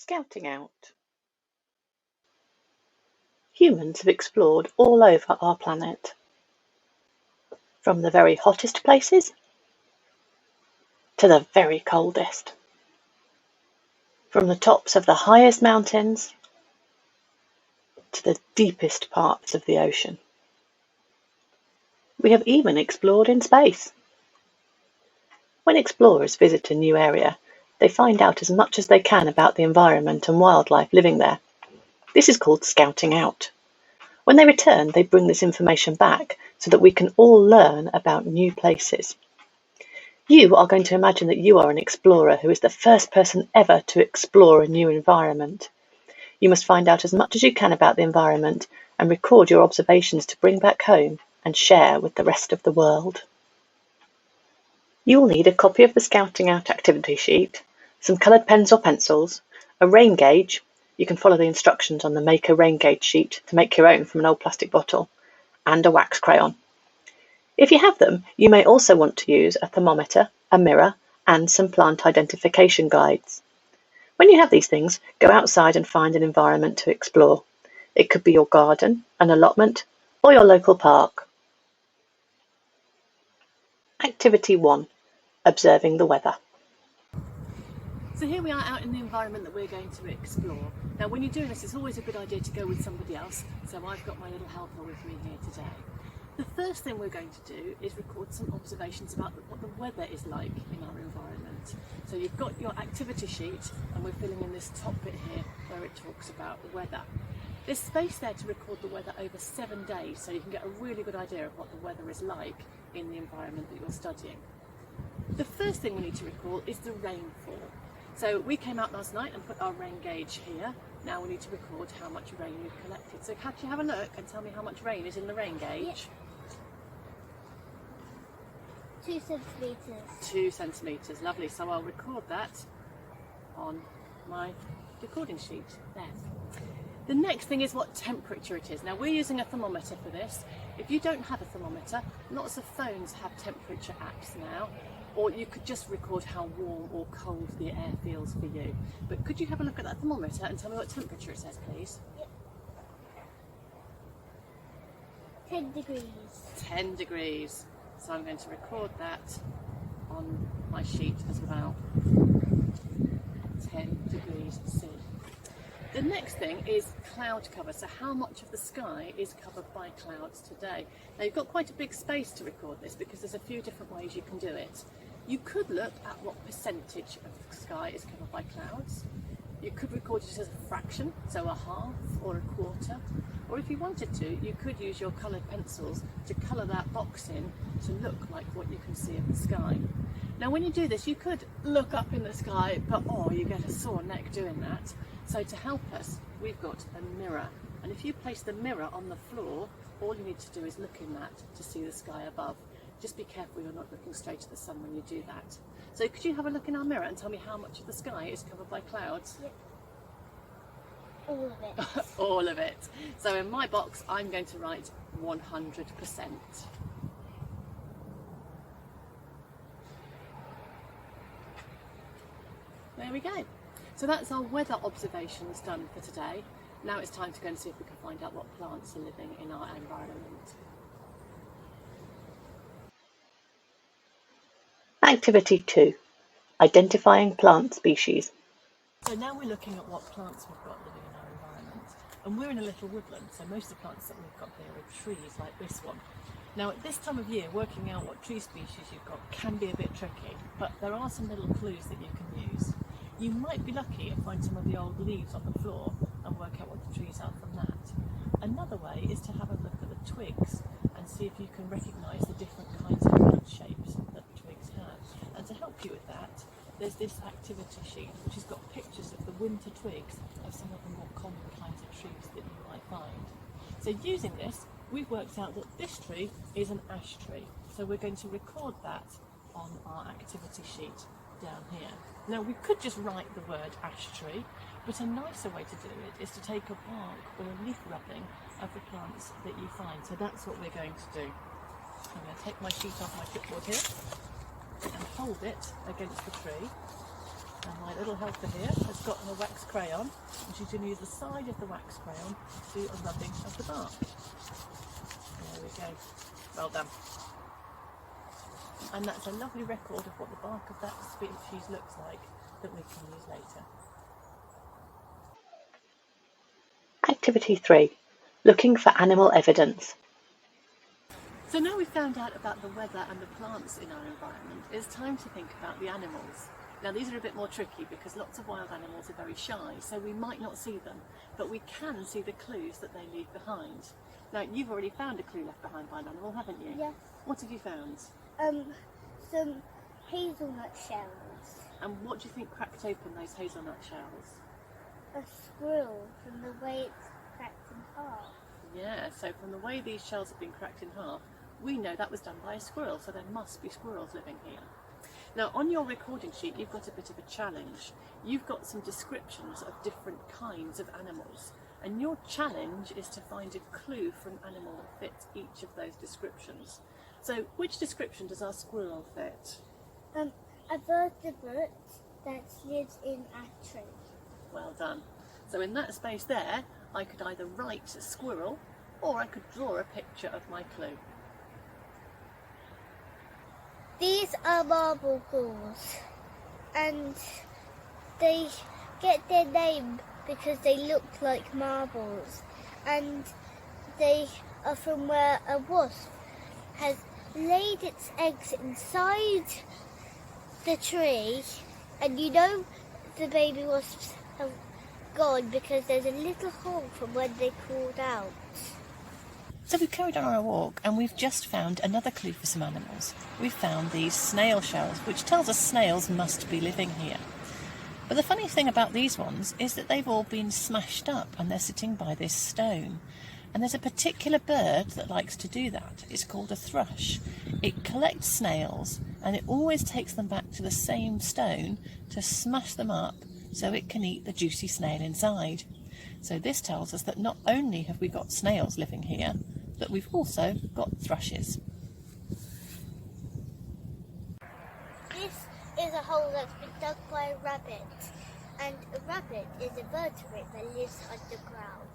Scouting out. Humans have explored all over our planet, from the very hottest places to the very coldest, from the tops of the highest mountains to the deepest parts of the ocean. We have even explored in space. When explorers visit a new area, they find out as much as they can about the environment and wildlife living there. This is called scouting out. When they return, they bring this information back so that we can all learn about new places. You are going to imagine that you are an explorer who is the first person ever to explore a new environment. You must find out as much as you can about the environment and record your observations to bring back home and share with the rest of the world. You will need a copy of the Scouting Out activity sheet, some coloured pens or pencils, a rain gauge. You can follow the instructions on the Make a Rain Gauge sheet to make your own from an old plastic bottle, and a wax crayon. If you have them, you may also want to use a thermometer, a mirror, and some plant identification guides. When you have these things, go outside and find an environment to explore. It could be your garden, an allotment, or your local park. Activity 1. Observing the weather. So here we are out in the environment that we're going to explore. Now when you're doing this, it's always a good idea to go with somebody else, so I've got my little helper with me here today. The first thing we're going to do is record some observations about what the weather is like in our environment. So you've got your activity sheet and we're filling in this top bit here where it talks about the weather. There's space there to record the weather over 7 days, so you can get a really good idea of what the weather is like in the environment that you're studying. The first thing we need to record is the rainfall. So we came out last night and put our rain gauge here. Now we need to record how much rain we've collected. So can you have a look and tell me how much rain is in the rain gauge? Yeah. 2 centimetres. 2 centimetres, lovely. So I'll record that on my recording sheet there. The next thing is what temperature it is. Now we're using a thermometer for this. If you don't have a thermometer, lots of phones have temperature apps now, or you could just record how warm or cold the air feels for you. But could you have a look at that thermometer and tell me what temperature it says, please? Yep. 10 degrees. 10 degrees. So I'm going to record that on my sheet as well. 10 degrees C. The next thing is cloud cover, so how much of the sky is covered by clouds today. Now you've got quite a big space to record this because there's a few different ways you can do it. You could look at what percentage of the sky is covered by clouds. You could record it as a fraction, so a half or a quarter. Or if you wanted to, you could use your coloured pencils to colour that box in to look like what you can see of the sky. Now when you do this, you could look up in the sky, but you get a sore neck doing that. So to help us, we've got a mirror. And if you place the mirror on the floor, all you need to do is look in that to see the sky above. Just be careful you're not looking straight at the sun when you do that. So could you have a look in our mirror and tell me how much of the sky is covered by clouds? Yep. All of it. All of it. So in my box, I'm going to write 100%. There we go. So that's our weather observations done for today. Now it's time to go and see if we can find out what plants are living in our environment. Activity 2. Identifying plant species. So now we're looking at what plants we've got living in our environment. And we're in a little woodland, so most of the plants that we've got here are trees like this one. Now at this time of year, working out what tree species you've got can be a bit tricky, but there are some little clues that you can use. You might be lucky and find some of the old leaves on the floor and work out what the trees are from that. Another way is to have a look at the twigs and see if you can recognise the different kinds of root shapes that the twigs have. And to help you with that, there's this activity sheet which has got pictures of the winter twigs of some of the more common kinds of trees that you might find. So using this, we've worked out that this tree is an ash tree. So we're going to record that on our activity sheet down here. Now we could just write the word ash tree, but a nicer way to do it is to take a bark or a leaf rubbing of the plants that you find. So that's what we're going to do. I'm going to take my sheet off my clipboard here and hold it against the tree. And my little helper here has got her wax crayon, and she's going to use the side of the wax crayon to do a rubbing of the bark. There we go. Well done. And that's a lovely record of what the bark of that species looks like that we can use later. Activity 3. Looking for animal evidence. So now we've found out about the weather and the plants in our environment, it's time to think about the animals. Now these are a bit more tricky because lots of wild animals are very shy, so we might not see them, but we can see the clues that they leave behind. Now you've already found a clue left behind by an animal, haven't you? Yes. What have you found? Some hazelnut shells. And what do you think cracked open those hazelnut shells? A squirrel from the way it's cracked in half. Yeah, so from the way these shells have been cracked in half, we know that was done by a squirrel, so there must be squirrels living here. Now on your recording sheet you've got a bit of a challenge. You've got some descriptions of different kinds of animals, and your challenge is to find a clue for an animal that fits each of those descriptions. So which description does our squirrel fit? A vertebrate that lives in a tree. Well done. So in that space there, I could either write a squirrel or I could draw a picture of my clue. These are marble gulls, and they get their name because they look like marbles, and they are from where a wasp has laid its eggs inside the tree, and you know the baby wasps have gone because there's a little hole from when they crawled out. So we've carried on our walk and we've just found another clue for some animals. We've found these snail shells, which tells us snails must be living here. But the funny thing about these ones is that they've all been smashed up and they're sitting by this stone. And there's a particular bird that likes to do that. It's called a thrush. It collects snails and it always takes them back to the same stone to smash them up so it can eat the juicy snail inside. So this tells us that not only have we got snails living here, but we've also got thrushes. This is a hole that's been dug by a rabbit, and a rabbit is a vertebrate that lives underground.